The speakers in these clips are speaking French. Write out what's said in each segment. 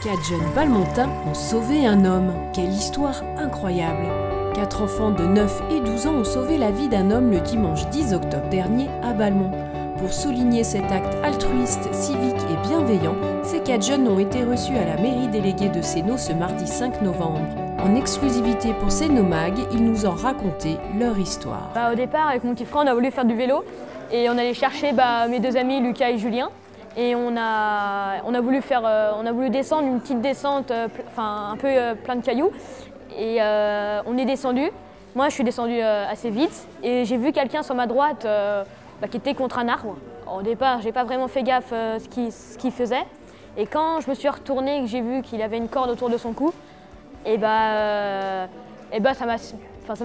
4 jeunes Balmontins ont sauvé un homme. Quelle histoire incroyable! 4 enfants de 9 et 12 ans ont sauvé la vie d'un homme le dimanche 10 octobre dernier à Balmont. Pour souligner cet acte altruiste, civique et bienveillant, ces 4 jeunes ont été reçus à la mairie déléguée de Sénaux ce mardi 5 novembre. En exclusivité pour Sénomag, ils nous ont raconté leur histoire. Au départ, avec mon petit frère, on a voulu faire du vélo et on allait chercher mes 2 amis Lucas et Julien. Et on a voulu descendre une petite descente, un peu plein de cailloux. Et on est descendu. Moi, je suis descendu assez vite et j'ai vu quelqu'un sur ma droite qui était contre un arbre. Au départ, j'ai pas vraiment fait gaffe ce qu'il faisait. Et quand je me suis retournée et que j'ai vu qu'il avait une corde autour de son cou, ça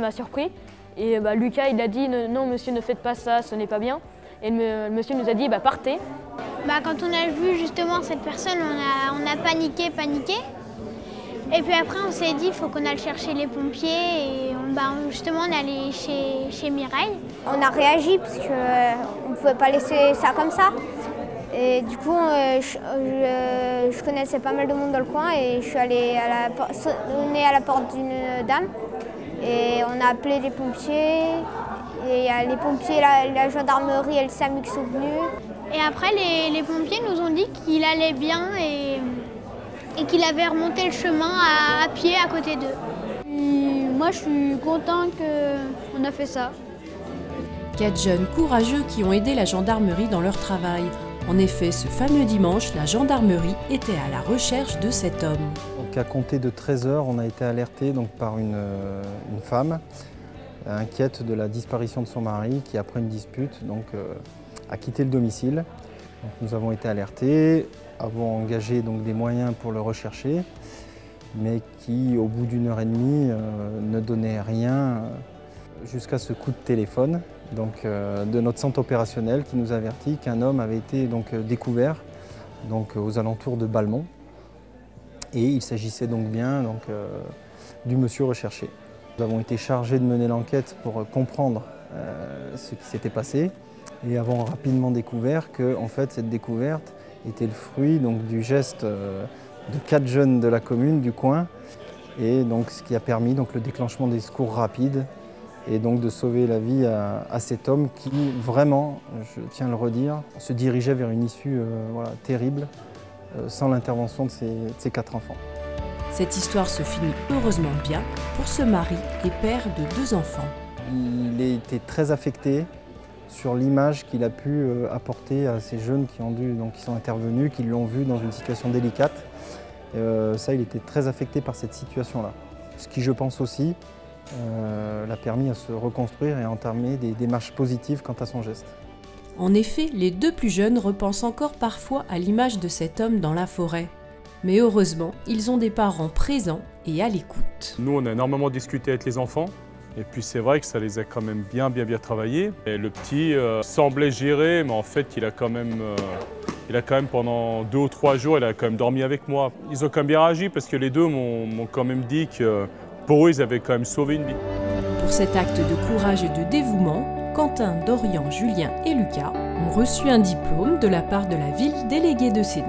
m'a surpris. Et Lucas, il a dit non monsieur, ne faites pas ça, ce n'est pas bien. Et le monsieur nous a dit partez. Quand on a vu justement cette personne, on a paniqué. Et puis après, on s'est dit il faut qu'on aille chercher les pompiers. Et justement, on est allé chez Mireille. On a réagi parce qu'on ne pouvait pas laisser ça comme ça. Et du coup, je connaissais pas mal de monde dans le coin et je suis allée sonner à la porte d'une dame. Et on a appelé les pompiers. Et les pompiers, la gendarmerie et le SAMU qui sont venus. Et après, les pompiers nous ont dit qu'il allait bien et qu'il avait remonté le chemin à pied à côté d'eux. Moi, je suis content qu'on a fait ça. 4 jeunes courageux qui ont aidé la gendarmerie dans leur travail. En effet, ce fameux dimanche, la gendarmerie était à la recherche de cet homme. Donc, à compter de 13 h, on a été alerté par une femme inquiète de la disparition de son mari qui, après une dispute, a quitté le domicile. Donc, nous avons été alertés, avons engagé des moyens pour le rechercher, mais qui, au bout d'1 h 30, ne donnait rien jusqu'à ce coup de téléphone de notre centre opérationnel qui nous avertit qu'un homme avait été découvert aux alentours de Balmont. Et il s'agissait bien du monsieur recherché. Nous avons été chargés de mener l'enquête pour comprendre ce qui s'était passé et avons rapidement découvert que cette découverte était le fruit du geste de 4 jeunes de la commune, du coin, et ce qui a permis le déclenchement des secours rapides et de sauver la vie à cet homme qui vraiment, je tiens à le redire, se dirigeait vers une issue terrible sans l'intervention de ces 4 enfants. Cette histoire se finit heureusement bien pour ce mari et père de 2 enfants. Il a été très affecté sur l'image qu'il a pu apporter à ces jeunes qui sont intervenus, qui l'ont vu dans une situation délicate. Il était très affecté par cette situation-là. Ce qui, je pense aussi, l'a permis à se reconstruire et à entamer des démarches positives quant à son geste. En effet, les 2 plus jeunes repensent encore parfois à l'image de cet homme dans la forêt. Mais heureusement, ils ont des parents présents et à l'écoute. Nous, on a énormément discuté avec les enfants. Et puis c'est vrai que ça les a quand même bien travaillés. Et le petit semblait gérer, mais en fait, il a quand même pendant 2 ou 3 jours, il a quand même dormi avec moi. Ils ont quand même bien réagi parce que les 2 m'ont quand même dit que pour eux, ils avaient quand même sauvé une vie. Pour cet acte de courage et de dévouement, Quentin, Dorian, Julien et Lucas ont reçu un diplôme de la part de la ville déléguée de Sénaux.